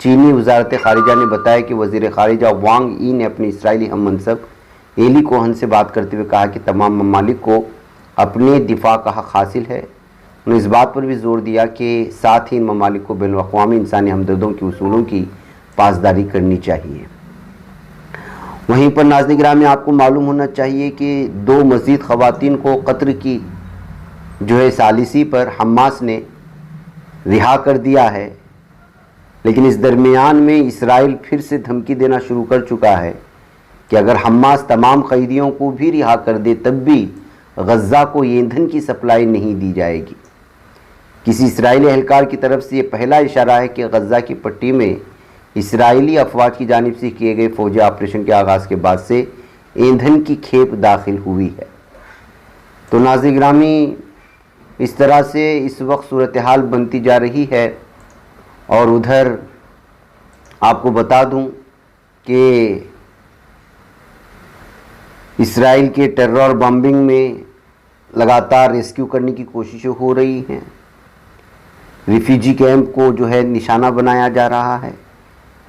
چینی وزارت خارجہ نے بتایا کہ وزیر خارجہ وانگ ای نے اپنے اسرائیلی ہم منصب ایلی کوہن سے بات کرتے ہوئے کہا کہ تمام ممالک کو اپنے دفاع کا حق حاصل ہے۔ انہوں نے اس بات پر بھی زور دیا کہ ساتھ ہی ان ممالک کو بین الاقوامی انسانی ہمدردوں کے اصولوں کی پاسداری کرنی چاہیے۔ وہیں پر ناظرین گرامی آپ کو معلوم ہونا چاہیے کہ 2 مزید خواتین کو قطر کی ثالثی پر حماس نے رہا کر دیا ہے، لیکن اس درمیان میں اسرائیل پھر سے دھمکی دینا شروع کر چکا ہے کہ اگر حماس تمام قیدیوں کو بھی رہا کر دے تب بھی غزہ کو ایندھن کی سپلائی نہیں دی جائے گی۔ کسی اسرائیلی اہلکار کی طرف سے یہ پہلا اشارہ ہے کہ غزہ کی پٹی میں اسرائیلی افواج کی جانب سے کیے گئے فوجی آپریشن کے آغاز کے بعد سے ایندھن کی کھیپ داخل ہوئی ہے۔ تو ناظرین گرامی اس طرح سے اس وقت صورتحال بنتی جا رہی ہے، اور ادھر آپ کو بتا دوں کہ اسرائیل کے ٹیرر اور بمبنگ میں لگاتار ریسکیو کرنے کی کوششیں ہو رہی ہیں۔ ریفیوجی کیمپ کو نشانہ بنایا جا رہا ہے،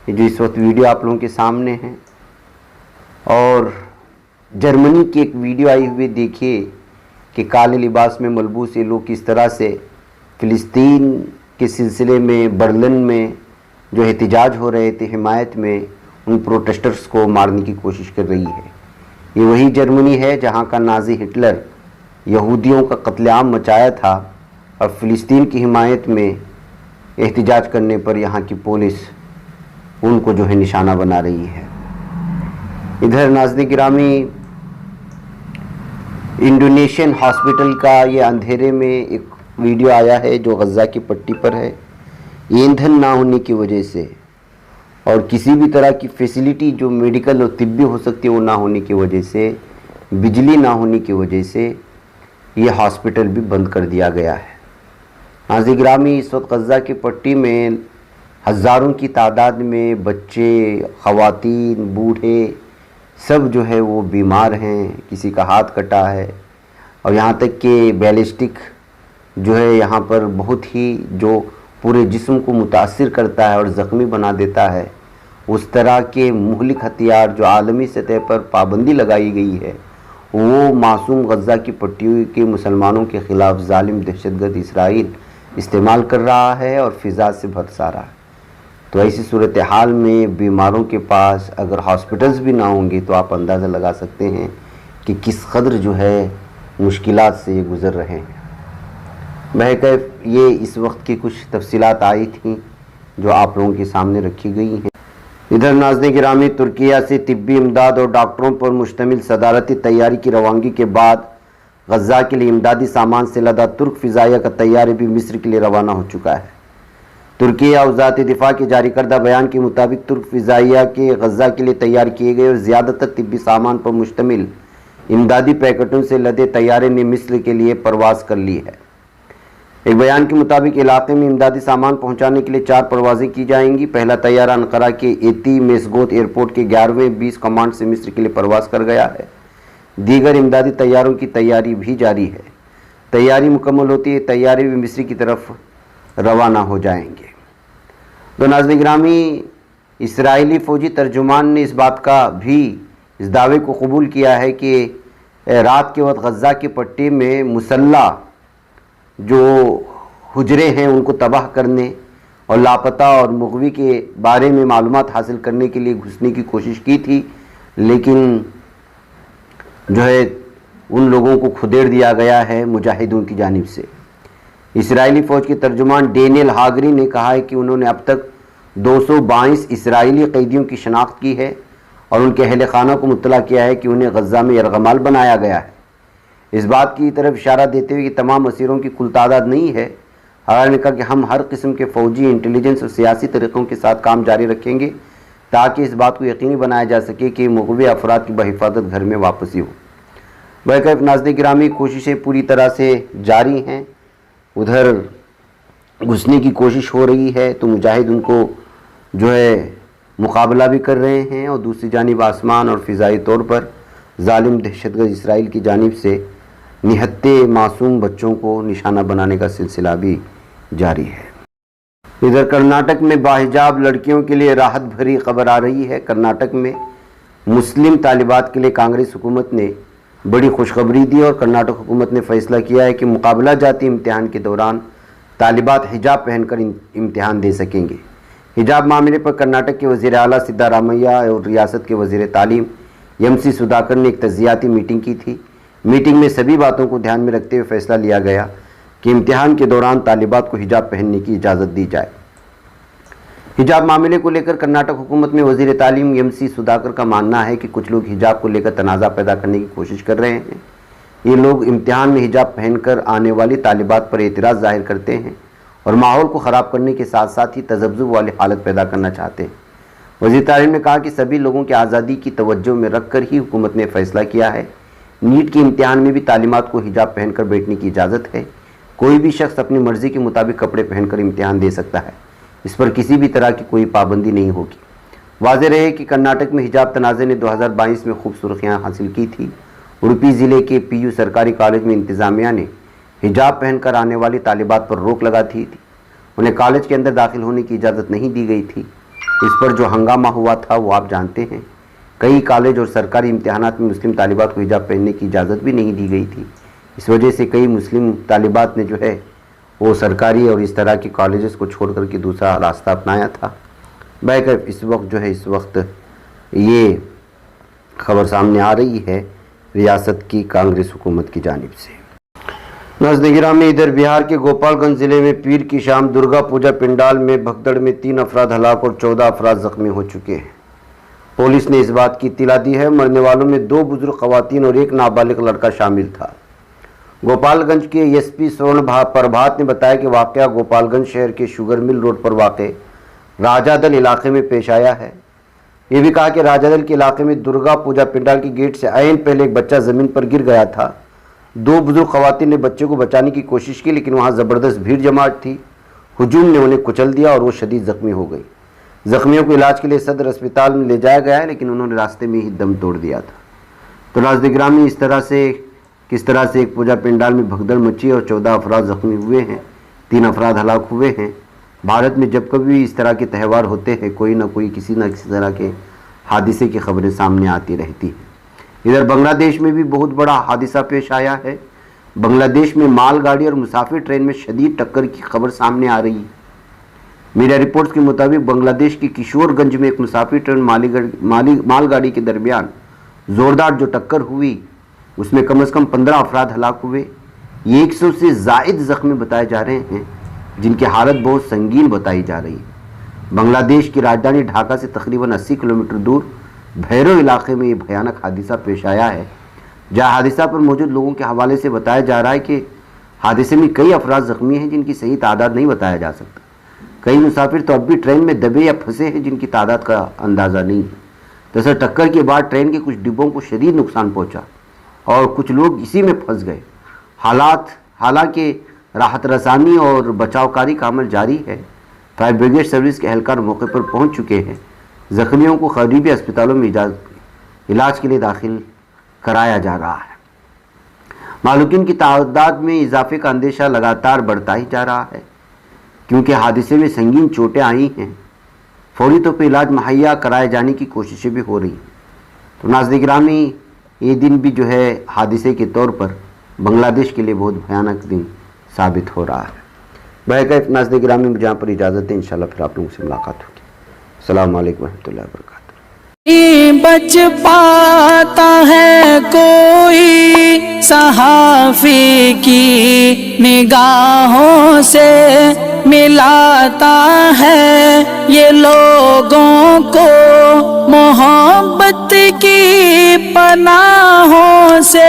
یہ جو اس وقت ویڈیو آپ لوگوں کے سامنے ہیں۔ اور جرمنی کی ایک ویڈیو آئی ہوئی دیکھیے کہ کالے لباس میں ملبوس یہ لوگ کس طرح سے فلسطین کے سلسلے میں برلن میں جو احتجاج ہو رہے تھے حمایت میں، ان پروٹیسٹرز کو مارنے کی کوشش کر رہی ہے۔ یہ وہی جرمنی ہے جہاں کا نازی ہٹلر یہودیوں کا قتل عام مچایا تھا، اور فلسطین کی حمایت میں احتجاج کرنے پر یہاں کی پولیس ان کو نشانہ بنا رہی ہے۔ ادھر ناظرین گرامی انڈونیشین ہاسپٹل کا یہ اندھیرے میں ایک ویڈیو آیا ہے جو غزہ کی پٹی پر ہے۔ ایندھن نہ ہونے کی وجہ سے اور کسی بھی طرح کی فیسیلیٹی جو میڈیکل اور طبی ہو سکتی ہے وہ نہ ہونے کی وجہ سے، بجلی نہ ہونے کی وجہ سے یہ ہاسپٹل بھی بند کر دیا گیا ہے۔ ناظرین گرامی اس وقت غزہ کی پٹی میں ہزاروں کی تعداد میں بچے، خواتین، بوڑھے سب وہ بیمار ہیں، کسی کا ہاتھ کٹا ہے، اور یہاں تک کہ بیلسٹک یہاں پر بہت ہی جو پورے جسم کو متاثر کرتا ہے اور زخمی بنا دیتا ہے، اس طرح کے مہلک ہتھیار جو عالمی سطح پر پابندی لگائی گئی ہے وہ معصوم غزہ کی پٹی کے مسلمانوں کے خلاف ظالم دہشت گرد اسرائیل استعمال کر رہا ہے اور فضا سے برسا رہا ہے۔ تو ایسی صورتحال میں بیماروں کے پاس اگر ہاسپٹلز بھی نہ ہوں گے تو آپ اندازہ لگا سکتے ہیں کہ کس قدر مشکلات سے یہ گزر رہے ہیں۔ بہرکیف یہ اس وقت کی کچھ تفصیلات آئی تھیں جو آپ لوگوں کے سامنے رکھی گئی ہیں۔ ادھر ناظرین گرامی ترکیہ سے طبی امداد اور ڈاکٹروں پر مشتمل صدارتی تیاری کی روانگی کے بعد غزہ کے لیے امدادی سامان سے لدا ترک فضائیہ کا طیارے بھی مصر کے لیے روانہ ہو چکا ہے۔ ترکیہ وزارت دفاع کے جاری کردہ بیان کے مطابق ترک فضائیہ کے غزہ کے لیے تیار کیے گئے اور زیادہ تر طبی سامان پر مشتمل امدادی پیکٹوں سے لدے طیارے نے مصر کے لیے پرواز کر لی ہے۔ ایک بیان کے مطابق علاقے میں امدادی سامان پہنچانے کے لیے 4 پروازیں کی جائیں گی۔ پہلا طیارہ انقرہ کے ایتی میسگوت ایئرپورٹ کے 11ویں 20 کمانڈ سے مصر کے لیے پرواز کر گیا ہے۔ دیگر امدادی طیاروں کی تیاری بھی جاری ہے۔ تیاری مکمل ہوتی ہے طیارے بھی مصر کی طرف روانہ ہو جائیں گے۔ تو ناظرین گرامی اسرائیلی فوجی ترجمان نے اس بات کا بھی اس دعوے کو قبول کیا ہے کہ رات کے وقت غزہ کی پٹی میں مسلح جو حجرے ہیں ان کو تباہ کرنے اور لاپتہ اور مغوی کے بارے میں معلومات حاصل کرنے کے لیے گھسنے کی کوشش کی تھی، لیکن ان لوگوں کو کھدیڑ دیا گیا ہے مجاہدوں کی جانب سے۔ اسرائیلی فوج کے ترجمان ڈینیل ہاگری نے کہا ہے کہ انہوں نے اب تک 222 اسرائیلی قیدیوں کی شناخت کی ہے اور ان کے اہل خانہ کو مطلع کیا ہے کہ انہیں غزہ میں یرغمال بنایا گیا ہے۔ اس بات کی طرف اشارہ دیتے ہوئے کہ تمام اسیروں کی کل تعداد نہیں ہے، ہاگری نے کہا کہ ہم ہر قسم کے فوجی، انٹیلیجنس اور سیاسی طریقوں کے ساتھ کام جاری رکھیں گے تاکہ اس بات کو یقینی بنایا جا سکے کہ مغوی افراد کی بحفاظت گھر میں واپسی ہو۔ بہرکیف ناظرین گرامی کوششیں پوری طرح سے جاری ہیں۔ ادھر گھسنے کی کوشش ہو رہی ہے تو مجاہد ان کو مقابلہ بھی کر رہے ہیں، اور دوسری جانب آسمان اور فضائی طور پر ظالم دہشت گرد اسرائیل کی جانب سے نہتے معصوم بچوں کو نشانہ بنانے کا سلسلہ بھی جاری ہے۔ ادھر کرناٹک میں باحجاب لڑکیوں کے لیے راحت بھری خبر آ رہی ہے۔ کرناٹک میں مسلم طالبات کے لیے کانگریس حکومت نے بڑی خوشخبری دی اور کرناٹک حکومت نے فیصلہ کیا ہے کہ مقابلہ جاتی امتحان کے دوران طالبات حجاب پہن کر امتحان دے سکیں گے۔ حجاب معاملے پر کرناٹک کے وزیر اعلیٰ سدھارامیا اور ریاست کے وزیر تعلیم ایم سی سودھاکر نے ایک تجزیاتی میٹنگ کی تھی۔ میٹنگ میں سبھی باتوں کو دھیان میں رکھتے ہوئے فیصلہ لیا گیا کہ امتحان کے دوران طالبات کو حجاب پہننے کی اجازت دی جائے۔ حجاب معاملے کو لے کر کرناٹک حکومت میں وزیر تعلیم ایم سی سودھاکر کا ماننا ہے کہ کچھ لوگ حجاب کو لے کر تنازع پیدا کرنے کی کوشش کر رہے ہیں۔ یہ لوگ امتحان میں حجاب پہن کر آنے والی طالبات پر اعتراض ظاہر کرتے ہیں اور ماحول کو خراب کرنے کے ساتھ ساتھ ہی تذبذب والی حالت پیدا کرنا چاہتے ہیں۔ وزیر تعلیم نے کہا کہ سبھی لوگوں کی آزادی کی توجہ میں رکھ کر ہی حکومت نے فیصلہ کیا ہے۔ نیٹ کے امتحان میں بھی تعلیمات کو حجاب پہن کر بیٹھنے کی اجازت ہے۔ کوئی بھی شخص اپنی مرضی کے مطابق کپڑے پہن کر امتحان دے سکتا ہے، اس پر کسی بھی طرح کی کوئی پابندی نہیں ہوگی۔ واضح رہے کہ کرناٹک میں حجاب تنازع نے 2022 میں خوب سرخیاں حاصل کی تھی۔ اڑپی ضلع کے پی یو سرکاری کالج میں انتظامیہ نے حجاب پہن کر آنے والی طالبات پر روک لگا تھی۔ انہیں کالج کے اندر داخل ہونے کی اجازت نہیں دی گئی تھی۔ اس پر جو ہنگامہ ہوا تھا وہ آپ جانتے ہیں۔ کئی کالج اور سرکاری امتحانات میں مسلم طالبات کو حجاب پہننے کی اجازت بھی نہیں دی گئی تھی۔ اس وجہ سے کئی مسلم طالبات نے جو ہے وہ سرکاری اور اس طرح کے کالجز کو چھوڑ کر کے دوسرا راستہ اپنایا تھا۔ بہرکیف اس وقت یہ خبر سامنے آ رہی ہے ریاست کی کانگریس حکومت کی جانب سے۔ ناظرین گرامی، ادھر بہار کے گوپال گنج ضلع میں پیر کی شام درگا پوجا پنڈال میں بھگدڑ میں 3 افراد ہلاک اور 14 افراد زخمی ہو چکے ہیں۔ پولیس نے اس بات کی اطلاع دی ہے۔ مرنے والوں میں 2 بزرگ خواتین اور 1 نابالغ لڑکا شامل تھا۔ گوپال گنج کے ایس پی سورن پربھات نے بتایا کہ واقعہ گوپال گنج شہر کے شوگر مل روڈ پر واقع راجہ دل علاقے میں پیش آیا ہے۔ یہ بھی کہا کہ راجہ دل کے علاقے میں درگا پوجا پنڈال کی گیٹ سے عین پہلے ایک بچہ زمین پر گر گیا تھا۔ 2 بزرگ خواتین نے بچے کو بچانے کی کوشش کی، لیکن وہاں زبردست بھیڑ جماعت تھی۔ ہجوم نے انہیں کچل دیا اور وہ شدید زخمی ہو گئی۔ زخمیوں کو علاج کے لیے صدر اسپتال میں لے جایا گیا ہے، لیکن انہوں نے راستے میں ہی دم توڑ دیا تھا۔ تو ناظرین گرامی، کس طرح سے ایک پوجا پنڈال میں بھگدڑ مچی اور 14 افراد زخمی ہوئے ہیں، 3 افراد ہلاک ہوئے ہیں۔ بھارت میں جب کبھی اس طرح کے تہوار ہوتے ہیں، کوئی نہ کوئی کسی نہ کسی طرح کے حادثے کی خبریں سامنے آتی رہتی ہیں۔ ادھر بنگلہ دیش میں بھی بہت بڑا حادثہ پیش آیا ہے۔ بنگلہ دیش میں مال گاڑی اور مسافر ٹرین میں شدید ٹکر کی خبر سامنے آ رہی ہے۔ میڈیا رپورٹس کے مطابق بنگلہ دیش کے کشور گنج میں ایک مسافر ٹرین مال گاڑی کے درمیان زوردار جو ٹکر ہوئی، اس میں کم از کم 15 افراد ہلاک ہوئے۔ یہ 100 سے زائد زخمی بتائے جا رہے ہیں، جن کی حالت بہت سنگین بتائی جا رہی ہے۔ بنگلہ دیش کی راجدھانی ڈھاکہ سے تقریباً 80 کلومیٹر دور بھیرو علاقے میں یہ بھیانک حادثہ پیش آیا ہے، جہاں حادثہ پر موجود لوگوں کے حوالے سے بتایا جا رہا ہے کہ حادثے میں کئی افراد زخمی ہیں، جن کی صحیح تعداد نہیں بتایا جا سکتا۔ کئی مسافر تو اب بھی ٹرین میں دبے یا پھنسے ہیں، جن کی تعداد کا اندازہ نہیں ہے۔ دراصل ٹکر کے بعد ٹرین کے کچھ ڈبوں کو شدید نقصان پہنچا اور کچھ لوگ اسی میں پھنس گئے۔ حالانکہ راحت رسانی اور بچاؤ کاری کا عمل جاری ہے۔ فائر بریگیڈ سروس کے اہلکار موقع پر پہنچ چکے ہیں۔ زخمیوں کو قریبی اسپتالوں میں علاج کے لیے داخل کرایا جا رہا ہے۔ مالکین کی تعداد میں اضافے کا اندیشہ لگاتار بڑھتا ہی جا رہا ہے، کیونکہ حادثے میں سنگین چوٹیں آئی ہیں۔ فوری طور پر علاج مہیا کرائے جانے کی کوششیں بھی ہو رہی ہیں۔ تو ناظرین گرامی، یہ دن بھی جو ہے حادثے کے طور پر بنگلہ دیش کے لیے بہت بھیانک دن ثابت ہو رہا ہے۔ بہرکیف ناظرین گرامی، مجھے یہاں پر اجازت ہے، انشاءاللہ پھر آپ لوگوں سے ملاقات ہوگی۔ السلام علیکم ورحمۃ اللہ وبرکاتہ۔ بچ پاتا ہے کوئی صحافی کی نگاہوں سے، ملاتا ہے یہ لوگوں کو محبت کی پناہوں سے۔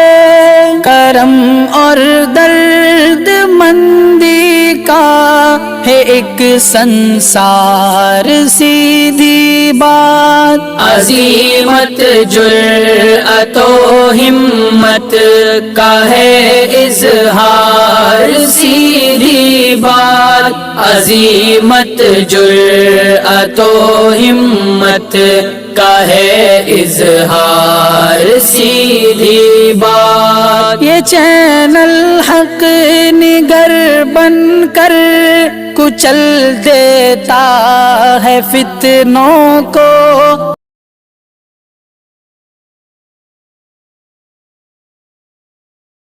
کرم اور درد مندی کا ہے ایک سنسار، سیدھی بات عزیمت جرأت و ہمت کا ہے اظہار، سیدھی بات عزیمت جرأت و ہمت کا ہے اظہار، سیدھی بات۔ یہ چینل حق نگر بن کر کچھ چل دیتا ہے فتنوں کو